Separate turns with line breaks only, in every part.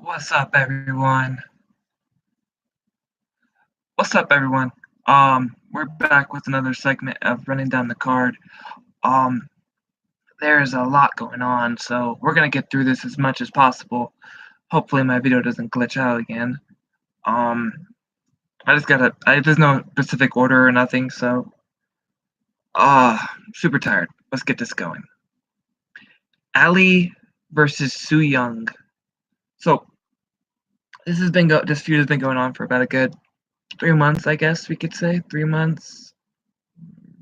What's up, everyone? What's up, everyone? We're back with another segment of running down the card. Um, there's a lot going on, so we're gonna get through this as much as possible. Hopefully, my video doesn't glitch out again. Um, there's no specific order or nothing, so, super tired. Let's get this going. Ali versus Su Young. So, this feud has been going on for about a good 3 months, I guess we could say. 3 months.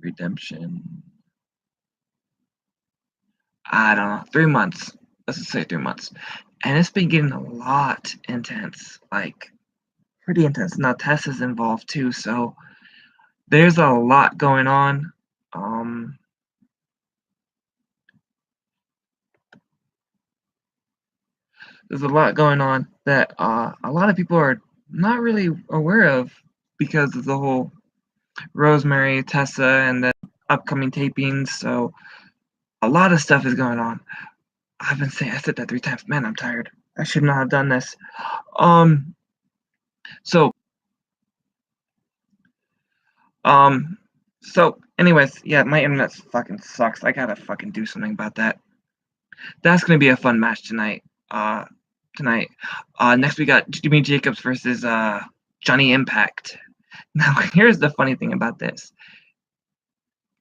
Redemption. I don't know, 3 months. Let's just say 3 months. And it's been getting a lot intense, like, pretty intense. Now Tess is involved too, so there's a lot going on. There's a lot going on that a lot of people are not really aware of because of the whole Rosemary, Tessa, and the upcoming tapings. So a lot of stuff is going on. I said that 3 times. Man, I'm tired. I should not have done this. Um, so Um, so anyways, yeah, my internet fucking sucks. I gotta fucking do something about that. That's gonna be a fun match tonight. Tonight. Next we got Jimmy Jacobs versus Johnny Impact. Now here's the funny thing about this.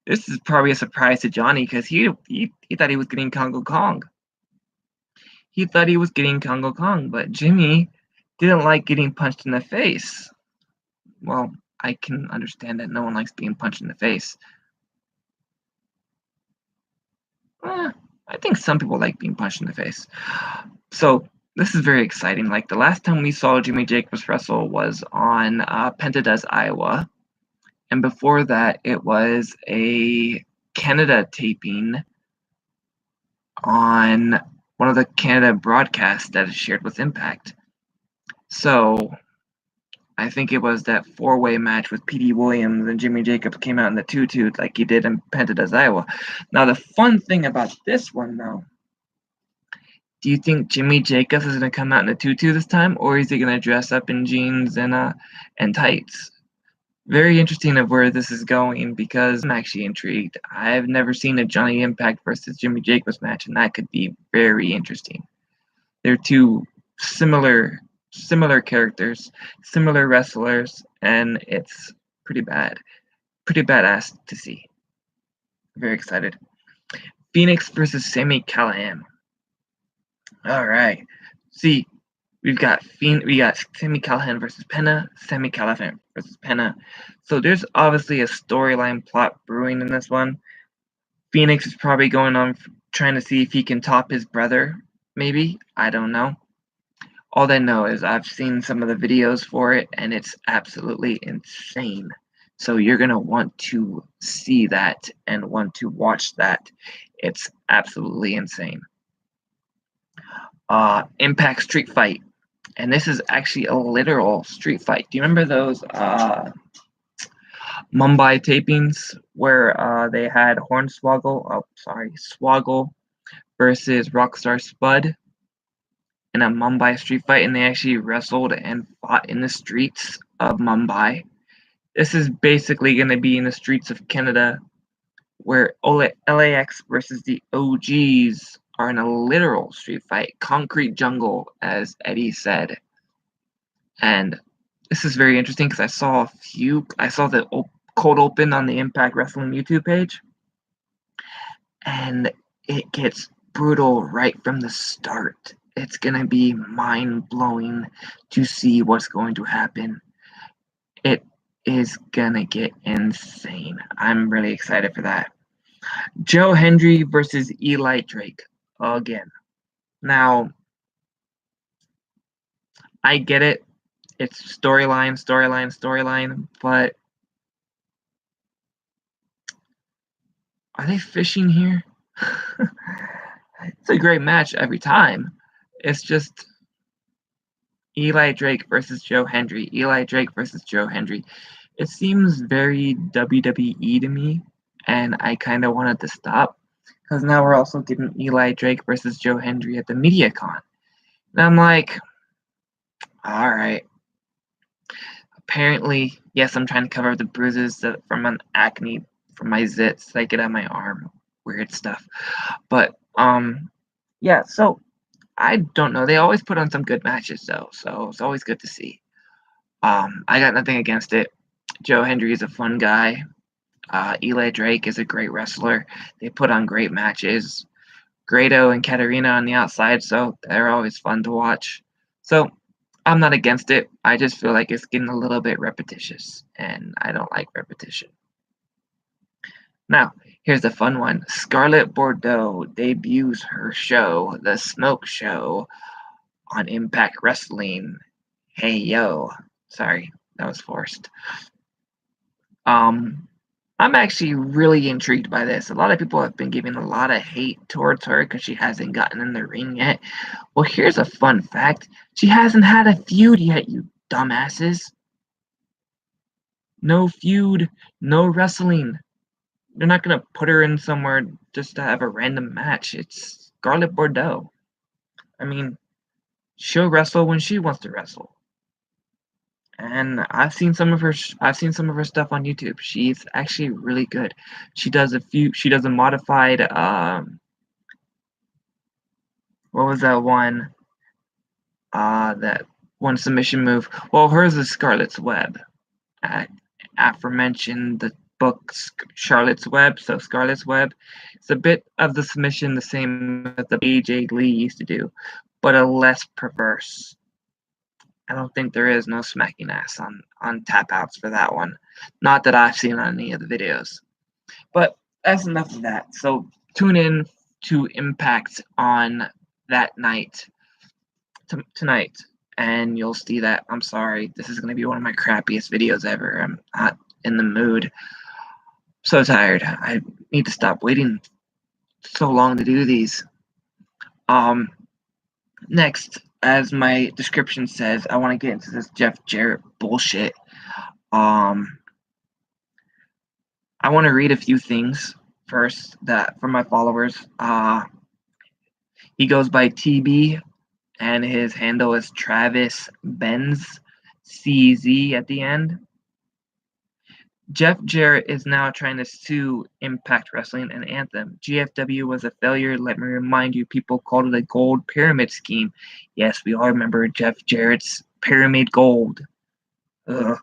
This is probably a surprise to Johnny because he thought he was getting Congo Kong. He thought he was getting Congo Kong, but Jimmy didn't like getting punched in the face. Well, I can understand that no one likes being punched in the face. I think some people like being punched in the face. So this is very exciting. Like the last time we saw Jimmy Jacobs wrestle was on Penta Does Iowa, and before that it was a Canada taping on one of the Canada broadcasts that is shared with Impact. So I think it was that 4-way match with P.D. Williams and Jimmy Jacobs came out in the 2-2 like he did in Penta Does Iowa. Now the fun thing about this one though, do you think Jimmy Jacobs is gonna come out in a tutu this time, or is he gonna dress up in jeans and tights? Very interesting of where this is going because I'm actually intrigued. I've never seen a Johnny Impact versus Jimmy Jacobs match, and that could be very interesting. They're two similar characters, similar wrestlers, and it's pretty badass to see. Very excited. Phoenix versus Sami Callihan. All right. See, we got Sami Callihan versus Penna, Sami Callihan versus Penna. So there's obviously a storyline plot brewing in this one. Phoenix is probably going on trying to see if he can top his brother, maybe. I don't know. All I know is I've seen some of the videos for it, and it's absolutely insane. So you're going to want to see that and want to watch that. It's absolutely insane. Impact Street Fight. And this is actually a literal street fight. Do you remember those Mumbai tapings where they had Swoggle versus Rockstar Spud in a Mumbai street fight, and they actually wrestled and fought in the streets of Mumbai. This is basically going to be in the streets of Canada, where LAX versus the OGs are in a literal street fight, concrete jungle, as Eddie said. And this is very interesting because I saw the cold open on the Impact Wrestling YouTube page, and it gets brutal right from the start. It's gonna be mind-blowing to see what's going to happen. It is gonna get insane. I'm really excited for that. Joe Hendry versus Eli Drake again. Now, I get it. It's storyline, but are they fishing here? It's a great match every time. It's just Eli Drake versus Joe Hendry. Eli Drake versus Joe Hendry. It seems very WWE to me, and I kind of wanted to stop because now we're also getting Eli Drake versus Joe Hendry at the MediaCon. And I'm like, All right. Apparently, yes, I'm trying to cover the bruises from an acne from my zits that I get on my arm. Weird stuff. But yeah. So I don't know. They always put on some good matches though, so it's always good to see. I got nothing against it. Joe Hendry is a fun guy. Eli Drake is a great wrestler. They put on great matches. Grado and Katarina on the outside, so they're always fun to watch. So I'm not against it. I just feel like it's getting a little bit repetitious, and I don't like repetition. Now, here's a fun one. Scarlett Bordeaux debuts her show, The Smoke Show, on Impact Wrestling. Hey yo. Sorry, that was forced. Um, I'm actually really intrigued by this. A lot of people have been giving a lot of hate towards her because she hasn't gotten in the ring yet. Well, here's a fun fact. She hasn't had a feud yet, you dumbasses. No feud, no wrestling. They're not going to put her in somewhere just to have a random match. It's Scarlett Bordeaux. I mean, she'll wrestle when she wants to wrestle. And I've seen some of her stuff on YouTube. She's actually really good. She does a modified what was that one submission move. Well, hers is Scarlett's Web. Uh, Aforementioned the book Charlotte's Web, so Scarlett's Web. It's a bit of the submission the same as the AJ Lee used to do, but a less perverse. I don't think there is no smacking ass on tap outs for that one. Not that I've seen on any of the videos. But that's enough of that. So tune in to Impact on that night tonight, and you'll see that. I'm sorry, this is going to be one of my crappiest videos ever. I'm not in the mood. So tired. I need to stop waiting so long to do these. Next, as my description says, I want to get into this Jeff Jarrett bullshit. I want to read a few things first that from my followers. He goes by TB, and his handle is Travis Benz CZ at the end. Jeff Jarrett is now trying to sue Impact Wrestling and Anthem. GFW was a failure. Let me remind you, people called it a gold pyramid scheme. Yes, we all remember Jeff Jarrett's pyramid gold. Ugh.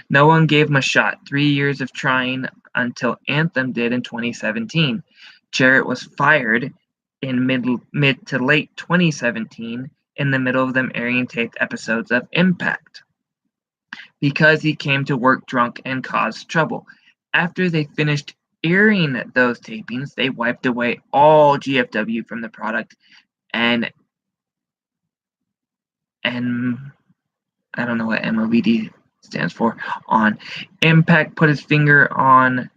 No one gave him a shot. 3 years of trying until Anthem did in 2017. Jarrett was fired in mid to late 2017 in the middle of them airing taped episodes of Impact because he came to work drunk and caused trouble. After they finished airing those tapings, they wiped away all GFW from the product and I don't know what MOVD stands for on. Impact put his finger on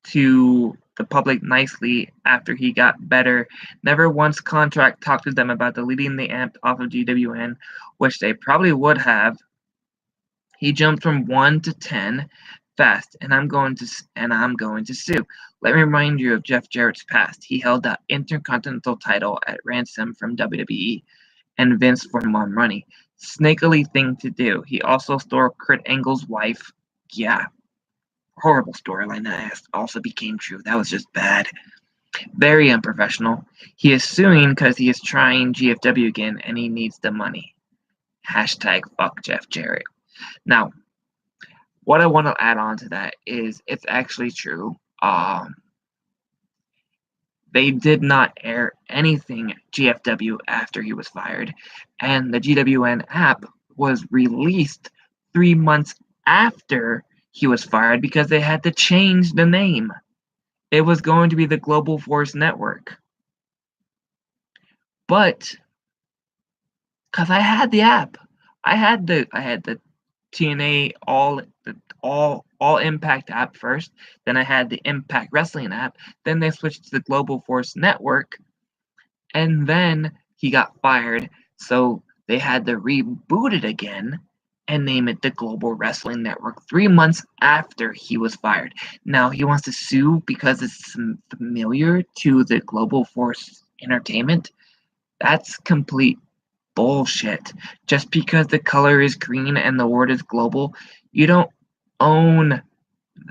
to the public nicely after he got better. Never once contract talked to them about deleting the amp off of GWN, which they probably would have. He jumped from 1 to 10 fast, and I'm going to sue. Let me remind you of Jeff Jarrett's past. He held the Intercontinental title at ransom from WWE and Vince for more money. Snakily thing to do. He also stole Kurt Angle's wife. Yeah, horrible storyline that also became true. That was just bad. Very unprofessional. He is suing because he is trying GFW again and he needs the money. Hashtag fuck Jeff Jarrett. Now, what I want to add on to that is it's actually true. They did not air anything GFW after he was fired, and the GWN app was released 3 months after he was fired because they had to change the name. It was going to be the Global Force Network. But because I had the app, I had the TNA all Impact app first, then I had the Impact Wrestling app, then they switched to the Global Force Network, and then he got fired, so they had to reboot it again and name it the Global Wrestling Network 3 months after he was fired. Now he wants to sue because it's familiar to the Global Force Entertainment. That's complete bullshit. Just because the color is green and the word is global, you don't own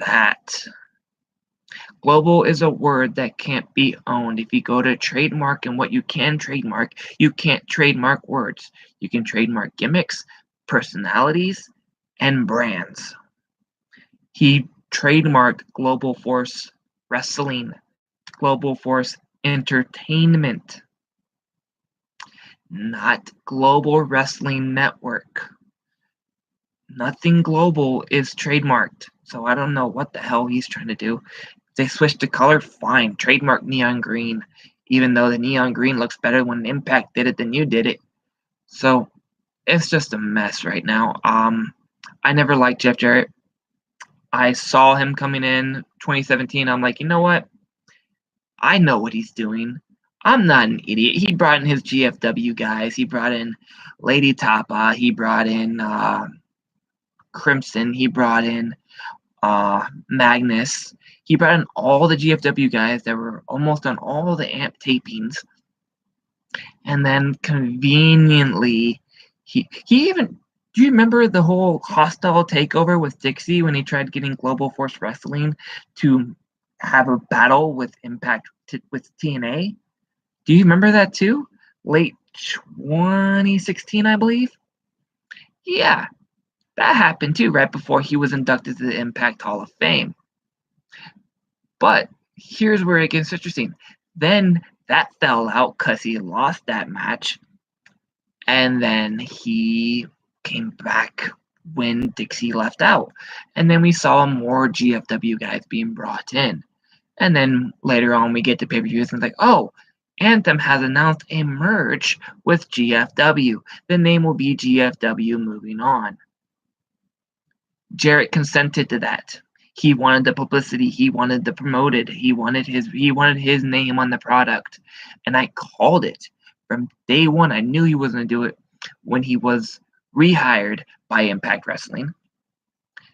that. Global is a word that can't be owned. If you go to trademark and what you can trademark, you can't trademark words. You can trademark gimmicks, personalities, and brands. He trademarked Global Force Wrestling, Global Force Entertainment, not Global Wrestling Network. Nothing global is trademarked, so I don't know what the hell he's trying to do. If they switched the color, fine. Trademark neon green, even though the neon green looks better when Impact did it than you did it. So it's just a mess right now. I never liked Jeff Jarrett. I saw him coming in 2017. I'm like, you know what? I know what he's doing. I'm not an idiot. He brought in his GFW guys. He brought in Lady Tapa. He brought in Crimson. He brought in Magnus. He brought in all the GFW guys that were almost on all the AMP tapings. And then conveniently, he even, do you remember the whole hostile takeover with Dixie when he tried getting Global Force Wrestling to have a battle with Impact with TNA? Do you remember that too? Late 2016, I believe. Yeah, that happened too, right before he was inducted to the Impact Hall of Fame. But here's where it gets interesting. Then that fell out because he lost that match. And then he came back when Dixie left out. And then we saw more GFW guys being brought in. And then later on, we get to pay-per-views and it's like, oh, Anthem has announced a merge with GFW. The name will be GFW moving on. Jarrett consented to that. He wanted the publicity. He wanted the promoted. He wanted his name on the product. And I called it. From day one, I knew he was going to do it when he was rehired by Impact Wrestling.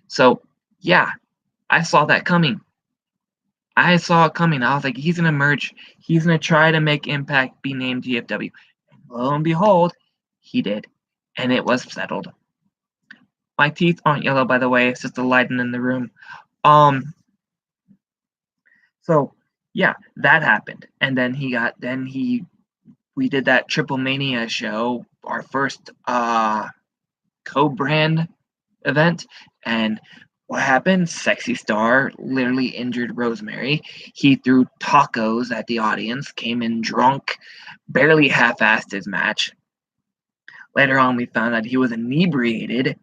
So, yeah, I saw that coming. I saw it coming. I was like, he's going to merge. He's going to try to make Impact be named GFW. And lo and behold, he did. And it was settled. My teeth aren't yellow, by the way. It's just the lighting in the room. So, yeah, that happened. And then we did that Triple Mania show, our first co-brand event. And what happened? Sexy Star literally injured Rosemary. He threw tacos at the audience, came in drunk, barely half-assed his match. Later on, we found out he was inebriated.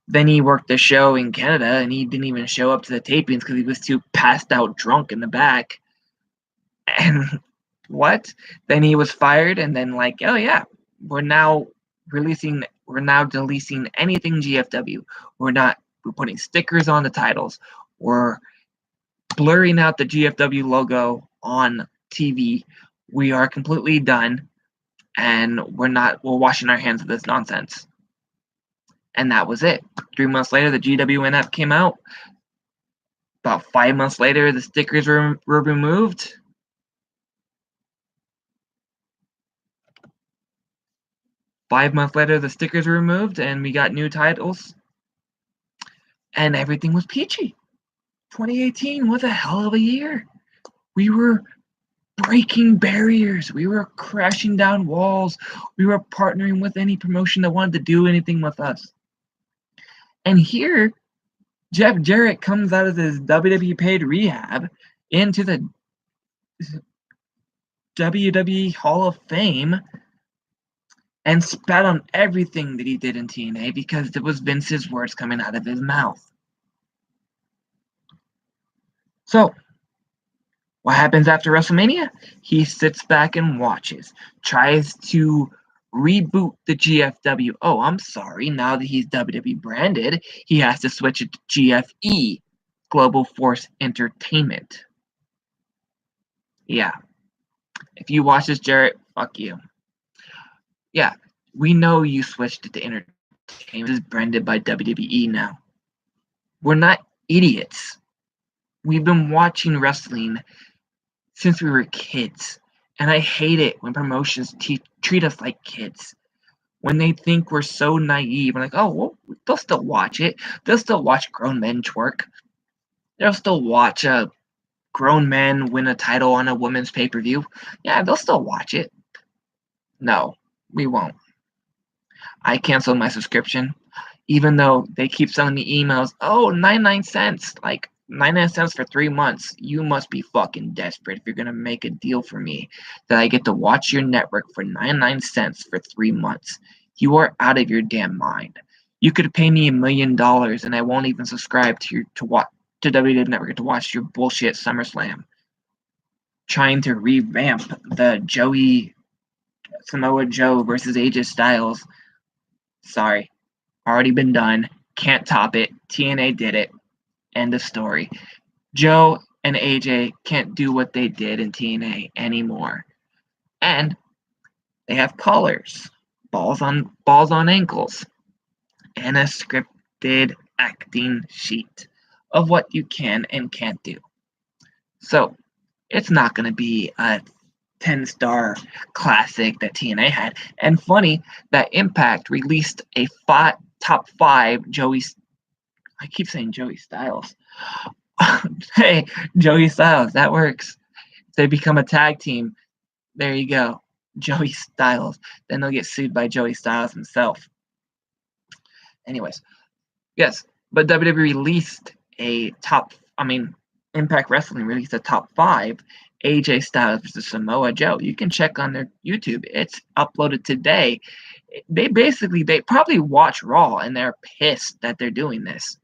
Then he worked the show in Canada, and he didn't even show up to the tapings because he was too passed out drunk in the back. And what? Then he was fired, and then like, oh yeah, we're now deleting anything GFW. We're putting stickers on the titles. We're blurring out the GFW logo on TV. We are completely done, and we're washing our hands of this nonsense. And that was it. 3 months later, the GWN app came out. About 5 months later, the stickers were removed. And we got new titles. And everything was peachy. 2018 was a hell of a year. We were breaking barriers. We were crashing down walls. We were partnering with any promotion that wanted to do anything with us. And here, Jeff Jarrett comes out of his WWE paid rehab into the WWE Hall of Fame and spat on everything that he did in TNA because it was Vince's words coming out of his mouth. So, what happens after WrestleMania? He sits back and watches, tries to reboot the GFW. Oh, I'm sorry. Now that he's WWE branded, he has to switch it to GFE, Global Force Entertainment. Yeah. If you watch this, Jarrett, fuck you. Yeah, we know you switched it to entertainment. This is branded by WWE now. We're not idiots. We've been watching wrestling since we were kids. And I hate it when promotions treat us like kids. when they think we're so naive and like, oh, well, they'll still watch it. They'll still watch grown men twerk. They'll still watch a grown man win a title on a women's pay-per-view. Yeah, they'll still watch it. No, we won't. I canceled my subscription, even though they keep sending me emails. Oh, 99 cents. Like, 99 cents for 3 months. You must be fucking desperate if you're going to make a deal for me that I get to watch your network for 99 cents for 3 months. You are out of your damn mind. You could pay me $1 million and I won't even subscribe to WWE Network to watch your bullshit SummerSlam. Trying to revamp the Samoa Joe versus AJ Styles. Sorry. Already been done. Can't top it. TNA did it. End of story. Joe and AJ can't do what they did in TNA anymore. And they have collars, balls on ankles, and a scripted acting sheet of what you can and can't do. So it's not going to be a 10-star classic that TNA had. And funny that Impact released a top 5 I keep saying Joey Styles. Hey, Joey Styles, that works. If they become a tag team, there you go. Joey Styles. Then they'll get sued by Joey Styles himself. Anyways, yes, but WWE released Impact Wrestling released a top 5 AJ Styles versus Samoa Joe. You can check on their YouTube. It's uploaded today. They probably watch Raw and they're pissed that they're doing this.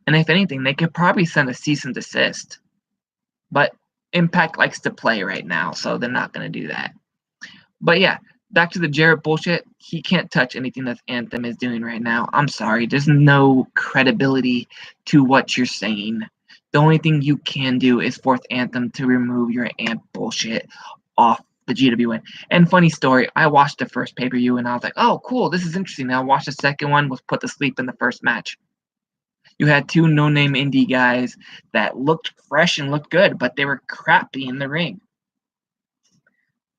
And if anything, they could probably send a cease and desist. But Impact likes to play right now, so they're not going to do that. But yeah, back to the Jarrett bullshit. He can't touch anything that Anthem is doing right now. I'm sorry. There's no credibility to what you're saying. The only thing you can do is force Anthem to remove your Amp bullshit off the GWN. And funny story, I watched the first pay-per-view and I was like, oh, cool, this is interesting. Now I watched the second one, was put to sleep in the first match. You had 2 no-name indie guys that looked fresh and looked good, but they were crappy in the ring.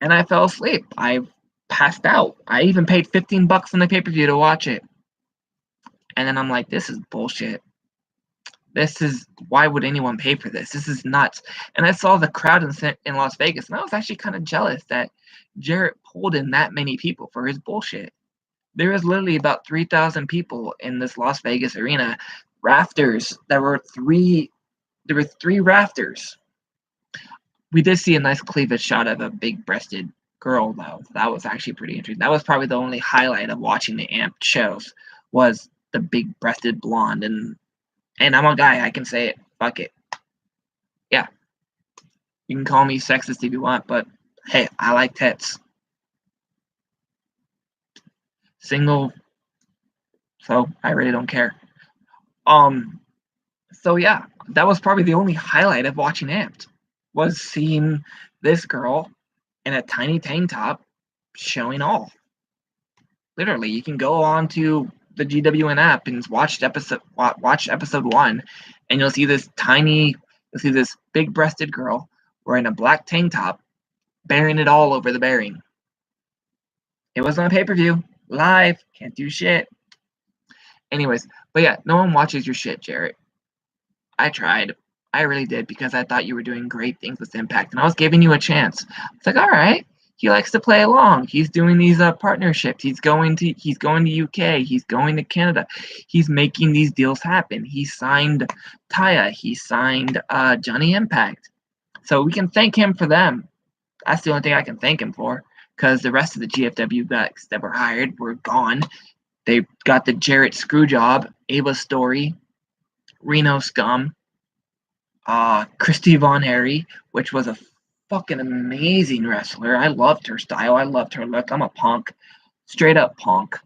And I fell asleep. I passed out. I even paid $15 on the pay-per-view to watch it. And then I'm like, this is bullshit. Why would anyone pay for this? This is nuts. And I saw the crowd in Las Vegas, and I was actually kind of jealous that Jarrett pulled in that many people for his bullshit. There was literally about 3,000 people in this Las Vegas arena. Rafters. There were 3 rafters. We did see a nice cleavage shot of a big-breasted girl, though. That was actually pretty interesting. That was probably the only highlight of watching the Amp shows, was the big-breasted blonde. And I'm a guy. I can say it. Fuck it. Yeah. You can call me sexist if you want, but hey, I like tits. Single, so I really don't care. So yeah, that was probably the only highlight of watching Amped, was seeing this girl in a tiny tank top showing all. Literally, you can go on to the GWN app and watch episode 1, and you'll see this big-breasted girl wearing a black tank top, bearing it all over the bearing. It was on pay-per-view, live, can't do shit. Anyways, but yeah, no one watches your shit, Jarrett. I tried. I really did, because I thought you were doing great things with Impact, and I was giving you a chance. It's like, all right, he likes to play along. He's doing these partnerships. He's going to UK. He's going to Canada. He's making these deals happen. He signed Taya. He signed Johnny Impact. So we can thank him for them. That's the only thing I can thank him for, because the rest of the GFW guys that were hired were gone. They got the Jarrett Screwjob, Ava Story, Reno Scum, Christy Von Harry, which was a fucking amazing wrestler. I loved her style. I loved her look. I'm a punk. Straight up punk.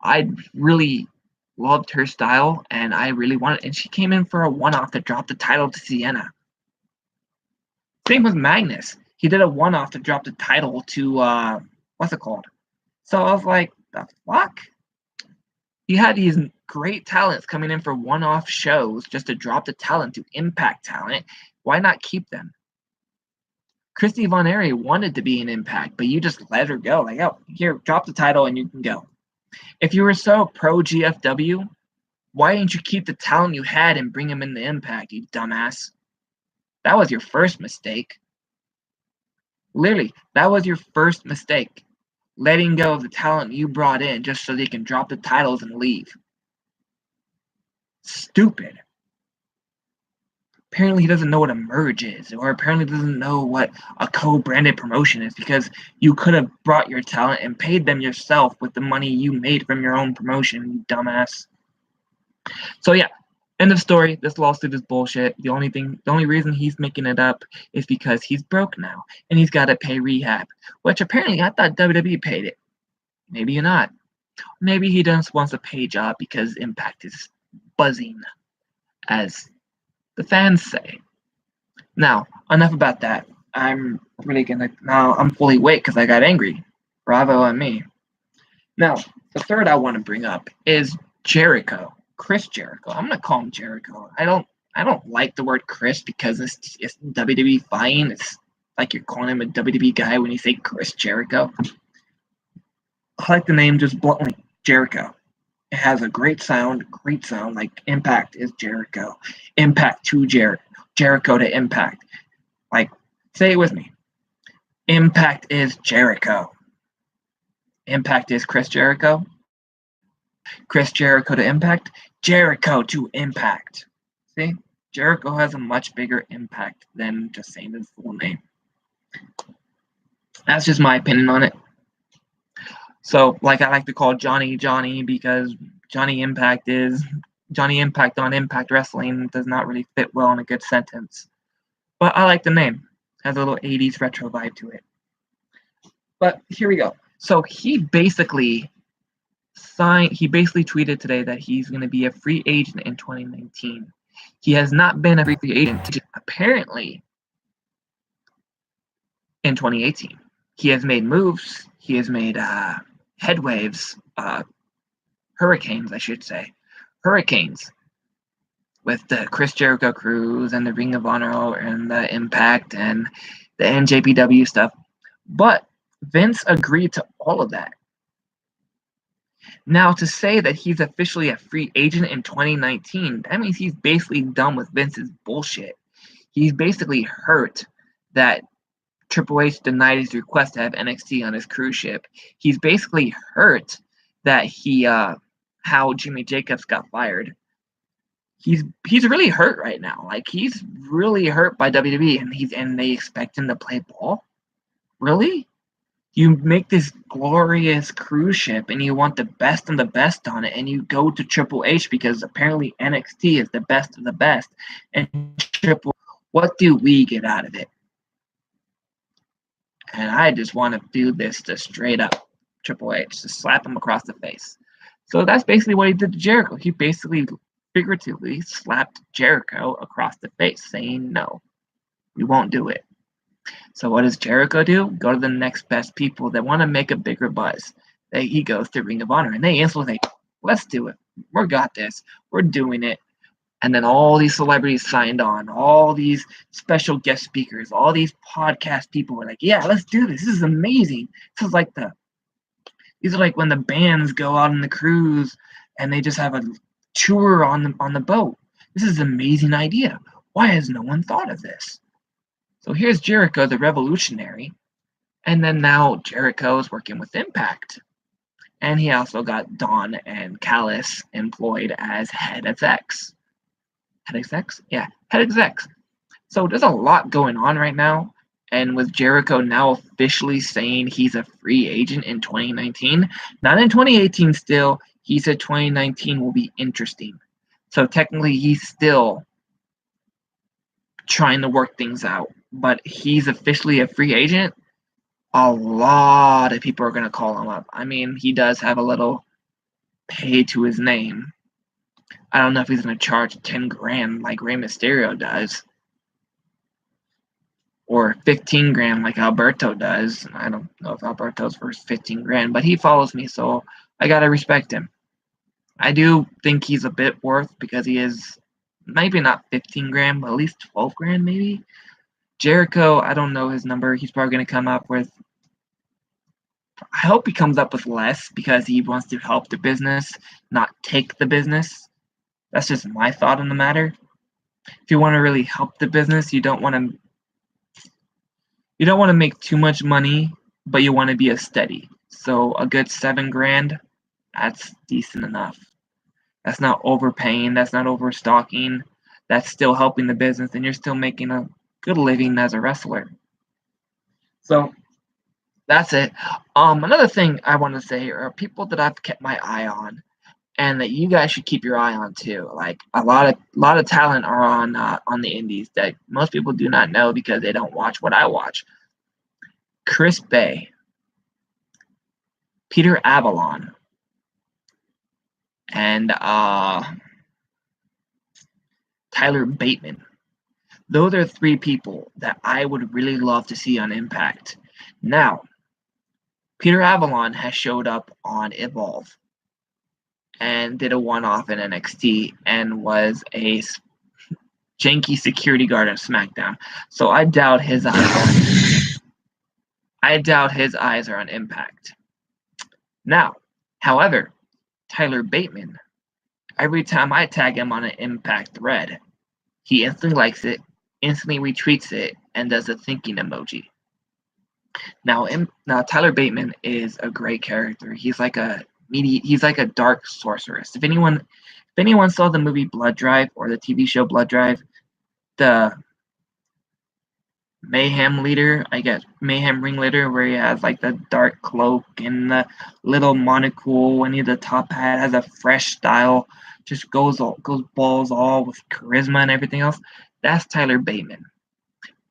I really loved her style, and I really wanted, and she came in for a one-off to drop the title to Sienna. Same with Magnus. He did a one-off to drop the title to, what's it called? So I was like, the fuck? You had these great talents coming in for one-off shows just to drop the talent to Impact talent. Why not keep them? Christy Von Erich wanted to be in Impact, but you just let her go. Like, oh, here, drop the title and you can go. If you were so pro GFW, why didn't you keep the talent you had and bring him in the Impact, you dumbass? That was your first mistake. Literally, that was your first mistake. Letting go of the talent you brought in just so they can drop the titles and leave. Stupid. Apparently he doesn't know what a merge is, or apparently doesn't know what a co-branded promotion is, because you could have brought your talent and paid them yourself with the money you made from your own promotion, you dumbass. So yeah, end of story. This lawsuit is bullshit. The only reason he's making it up is because he's broke now and he's got to pay rehab, which apparently I thought WWE paid it. Maybe not. Maybe he just wants a pay job because Impact is buzzing, as the fans say. Now, enough about that. I'm fully awake because I got angry. Bravo on me. Now, the third I want to bring up is Jericho. Chris Jericho. I'm gonna call him Jericho. I don't like the word Chris because it's WWE fine. It's like you're calling him a WWE guy when you say Chris Jericho. I like the name just bluntly, Jericho. It has a great sound, like Impact is Jericho. Impact to Jericho to Impact. Like, say it with me. Impact is Jericho. Impact is Chris Jericho. Chris Jericho to Impact. Jericho to Impact. See? Jericho has a much bigger impact than just saying his full name. That's just my opinion on it. So, like I like to call Johnny because Johnny Impact on Impact Wrestling does not really fit well in a good sentence. But I like the name. It has a little 80s retro vibe to it. But here we go. So he basically tweeted today that he's going to be a free agent in 2019. He has not been a free agent apparently in 2018. He has made moves. He has made headwaves, hurricanes, I should say. Hurricanes with the Chris Jericho Cruise and the Ring of Honor and the Impact and the NJPW stuff. But Vince agreed to all of that. Now, to say that he's officially a free agent in 2019, that means he's basically done with Vince's bullshit. He's basically hurt that Triple H denied his request to have NXT on his cruise ship. He's basically hurt that how Jimmy Jacobs got fired. He's really hurt right now. Like, he's really hurt by WWE, and they expect him to play ball? Really? You make this glorious cruise ship and you want the best and the best on it, and you go to Triple H because apparently NXT is the best of the best. And what do we get out of it? And I just want to do this to straight up Triple H, to slap him across the face. So that's basically what he did to Jericho. He basically figuratively slapped Jericho across the face, saying, no, we won't do it. So what does Jericho do? Go to the next best people that want to make a bigger buzz. He goes to Ring of Honor, and they instantly say, let's do it. We got this. We're doing it. And then all these celebrities signed on, all these special guest speakers, all these podcast people were like, yeah, let's do this. This is amazing. These are like when the bands go out on the cruise and they just have a tour on the boat. This is an amazing idea. Why has no one thought of this? So here's Jericho, the revolutionary, and then now Jericho is working with Impact. And he also got Dawn and Callis employed as head execs. Head execs? Yeah, head execs. So there's a lot going on right now. And with Jericho now officially saying he's a free agent in 2019, not in 2018 still, he said 2019 will be interesting. So technically he's still trying to work things out. But he's officially a free agent. A lot of people are going to call him up. I mean, he does have a little pay to his name. I don't know if he's going to charge 10 grand like Rey Mysterio does, or 15 grand like Alberto does. I don't know if Alberto's worth 15 grand, but he follows me, so I got to respect him. I do think he's a bit worth, because he is maybe not 15 grand, but at least 12 grand maybe. Jericho, I don't know his number. He's probably going to come up with. I hope he comes up with less because he wants to help the business, not take the business. That's just my thought on the matter. If you want to really help the business, you don't want to make too much money, but you want to be a steady. So a good $7,000, that's decent enough. That's not overpaying. That's not overstocking. That's still helping the business, and you're still making a good living as a wrestler. So that's it. Another thing I want to say are people that I've kept my eye on, and that you guys should keep your eye on too. Like a lot of talent are on the indies that most people do not know because they don't watch what I watch. Chris Bay, Peter Avalon, and Tyler Bateman. Those are three people that I would really love to see on Impact. Now, Peter Avalon has showed up on Evolve and did a one-off in NXT and was a janky security guard on SmackDown. So I doubt his eyes are on Impact. Now, however, Tyler Bateman, every time I tag him on an Impact thread, he instantly likes it, instantly retweets it, and does a thinking emoji. Now Tyler Bateman is a great character. He's like a dark sorceress. If anyone saw the movie Blood Drive or the TV show Blood Drive, the mayhem ringleader, where he has like the dark cloak and the little monocle, and the top hat has a fresh style, just goes balls all with charisma and everything else. That's Tyler Bateman.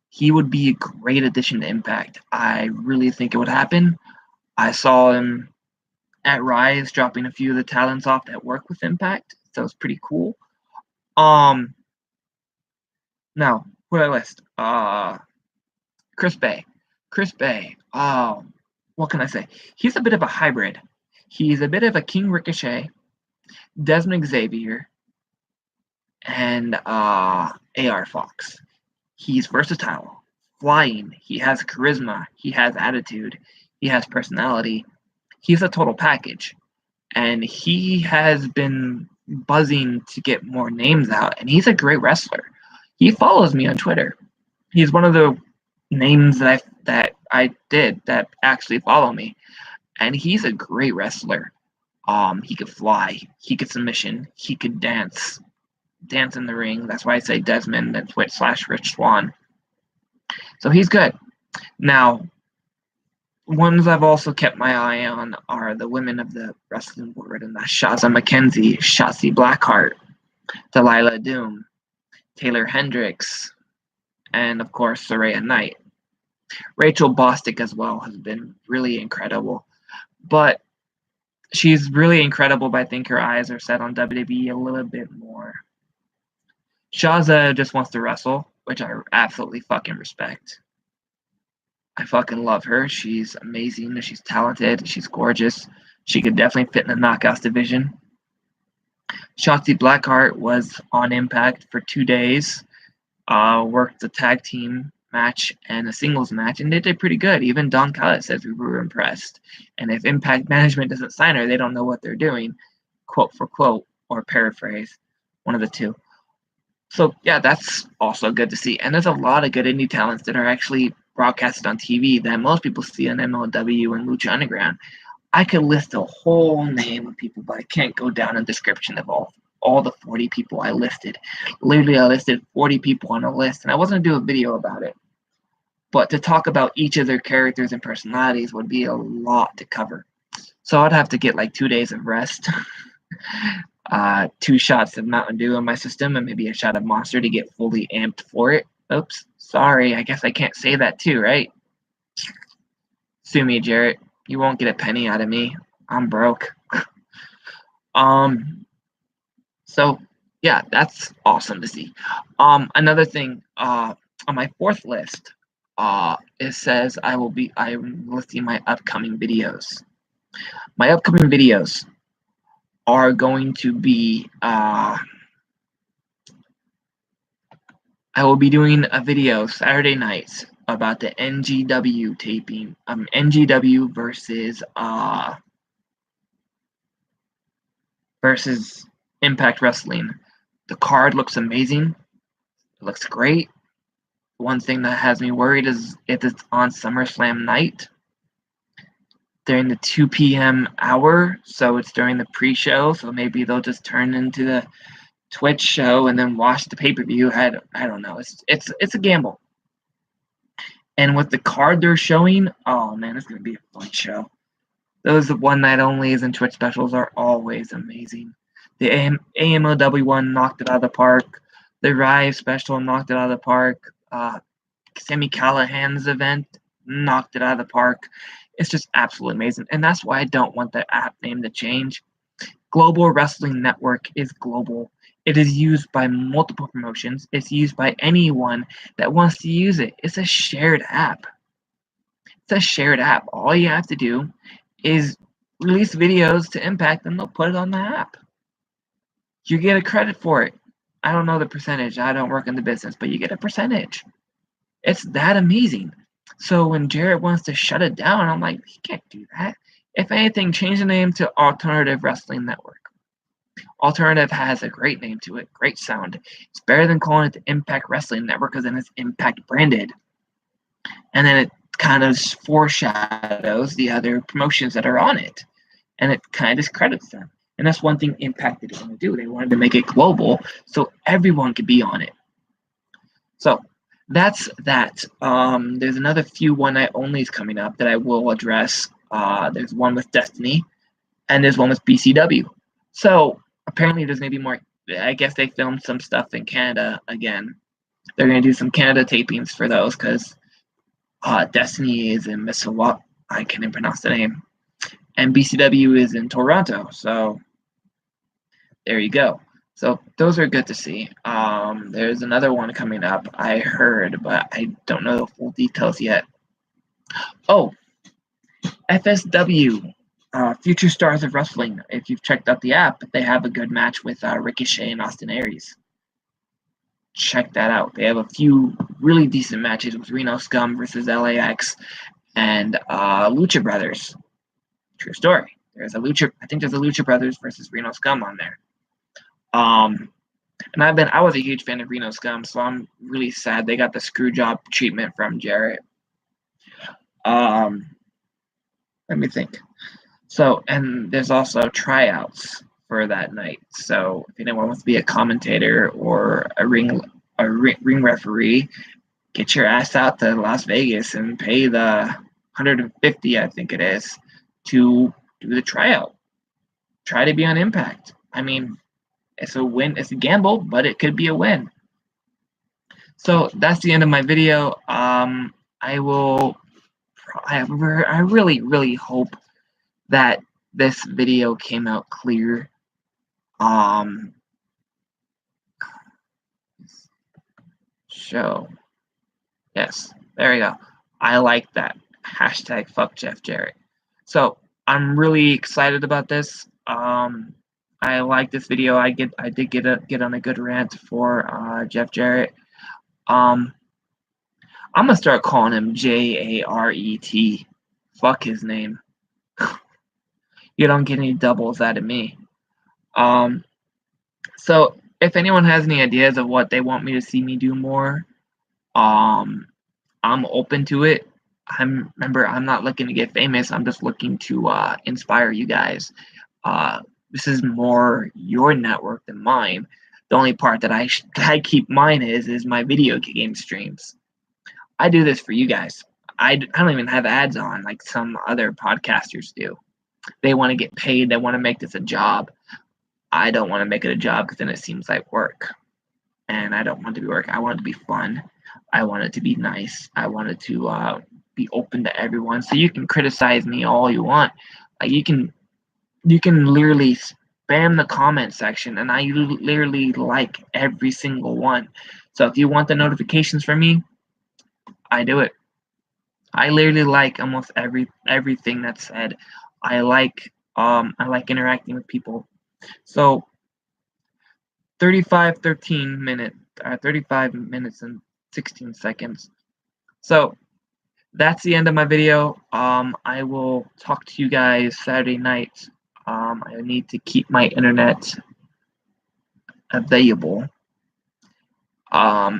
He would be a great addition to Impact. I really think it would happen. I saw him at Rise dropping a few of the talents off that work with Impact, so it's pretty cool. Now, who did I list? Chris Bay. What can I say? He's a bit of a hybrid. He's a bit of a King Ricochet, Desmond Xavier, and AR Fox. He's versatile, flying. He has charisma. He has attitude. He has personality. He's a total package. And he has been buzzing to get more names out. And he's a great wrestler. He follows me on Twitter. He's one of the names that I did that actually follow me. And he's a great wrestler. He could fly. He could submission. He could dance in the ring. That's why I say Desmond and /Rich Swann. So he's good. Now, ones I've also kept my eye on are the women of the wrestling world, and that's Shaza McKenzie, Shotzi Blackheart, Delilah Doom, Taylor Hendricks, and of course Saraya Knight. Rachel Bostick as well has been really incredible. But she's really incredible, but I think her eyes are set on WWE a little bit more. Shaza just wants to wrestle, which I absolutely fucking respect. I fucking love her. She's amazing. She's talented. She's gorgeous. She could definitely fit in the Knockouts division. Shotzi Blackheart was on Impact for 2 days, worked a tag team match and a singles match, and they did pretty good. Even Don Callis says we were impressed. And if Impact Management doesn't sign her, they don't know what they're doing, quote for quote, or paraphrase, one of the two. So, yeah, that's also good to see. And there's a lot of good indie talents that are actually broadcasted on TV that most people see on MLW and Lucha Underground. I could list a whole name of people, but I can't go down a description of all the 40 people I listed. Literally, I listed 40 people on a list, and I wasn't going to do a video about it. But to talk about each of their characters and personalities would be a lot to cover. So I'd have to get like 2 days of rest, 2 shots of Mountain Dew in my system, and maybe a shot of Monster to get fully amped for it. Oops, sorry, I guess I can't say that too, right? Sue me, Jarrett. You won't get a penny out of me. I'm broke. So yeah, that's awesome to see. Another thing, on my 4th list, it says I'm listing my upcoming videos. My upcoming videos are going to be I will be doing a video Saturday nights about the NGW taping. NGW versus Impact Wrestling. The card looks amazing. It looks great. One thing that has me worried is if it's on SummerSlam night during the 2 p.m. hour, so it's during the pre-show, so maybe they'll just turn into the Twitch show and then watch the pay-per-view. I don't know. It's a gamble. And with the card they're showing, oh man, it's gonna be a fun show. Those one night onlys and Twitch specials are always amazing. The AMOW one knocked it out of the park. The Rise special knocked it out of the park. Sami Callihan's event knocked it out of the park. It's just absolutely amazing. And that's why I don't want the app name to change. Global Wrestling Network is global. It is used by multiple promotions. It's used by anyone that wants to use it. It's a shared app. It's a shared app. All you have to do is release videos to Impact and they'll put it on the app. You get a credit for it. I don't know the percentage. I don't work in the business, but you get a percentage. It's that amazing. So when Jarrett wants to shut it down, I'm like, he can't do that. If anything, change the name to Alternative Wrestling Network. Alternative has a great name to it, great sound. It's better than calling it the Impact Wrestling Network because then it's Impact branded. And then it kind of foreshadows the other promotions that are on it. And it kind of discredits them. And that's one thing Impact didn't want to do. They wanted to make it global so everyone could be on it. So that's that. There's another few one-night onlys coming up that I will address. There's one with Destiny, and there's one with BCW. So apparently there's going to be more. I guess they filmed some stuff in Canada again. They're going to do some Canada tapings for those because Destiny is in Mississauga. I can't even pronounce the name. And BCW is in Toronto. So there you go. So those are good to see. There's another one coming up, I heard, but I don't know the full details yet. Oh, FSW, Future Stars of Wrestling. If you've checked out the app, they have a good match with Ricochet and Austin Aries. Check that out. They have a few really decent matches with Reno Scum versus LAX and Lucha Brothers. True story. I think there's a Lucha Brothers versus Reno Scum on there. And I was a huge fan of Reno Scum, so I'm really sad they got the screw job treatment from Jarrett. Let me think. So, and there's also tryouts for that night. So if anyone wants to be a commentator or a ring referee, get your ass out to Las Vegas and pay the $150, I think it is, to do the tryout. Try to be on Impact. I mean, it's a win. It's a gamble, but it could be a win. So that's the end of my video. I really, really hope that this video came out clear. Show. Yes, there you go. I like that. Hashtag fuck Jeff Jarrett. So I'm really excited about this. I like this video. I did get on a good rant for Jeff Jarrett. I'm gonna start calling him Jarret. Fuck his name. You don't get any doubles out of me. So if anyone has any ideas of what they want me to see me do more, I'm open to it. I'm not looking to get famous. I'm just looking to inspire you guys. This is more your network than mine. The only part that I keep mine is my video game streams. I do this for you guys. I don't even have ads on like some other podcasters do. They want to get paid. They want to make this a job. I don't want to make it a job because then it seems like work. And I don't want it to be work. I want it to be fun. I want it to be nice. I want it to be open to everyone. So you can criticize me all you want. Like you can literally spam the comment section, and I literally like every single one. So if you want the notifications from me, I do it. I literally like almost everything that's said. I like interacting with people. So 35-13 minute 35 minutes and 16 seconds. So that's the end of my video. I will talk to you guys Saturday night. I need to keep my internet available.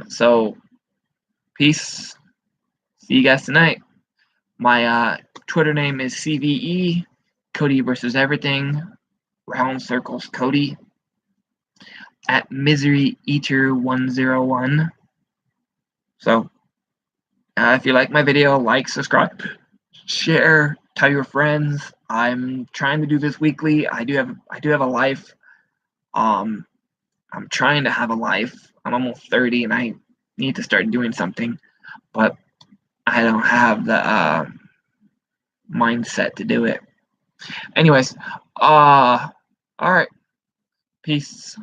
So peace. See you guys tonight. My Twitter name is CVE, Cody versus everything, round circles Cody, at Misery Eater 101. So if you like my video, like, subscribe, share, tell your friends. I'm trying to do this weekly. I do have a life. I'm trying to have a life. I'm almost 30 and I need to start doing something, but I don't have the mindset to do it. Anyways, all right. Peace.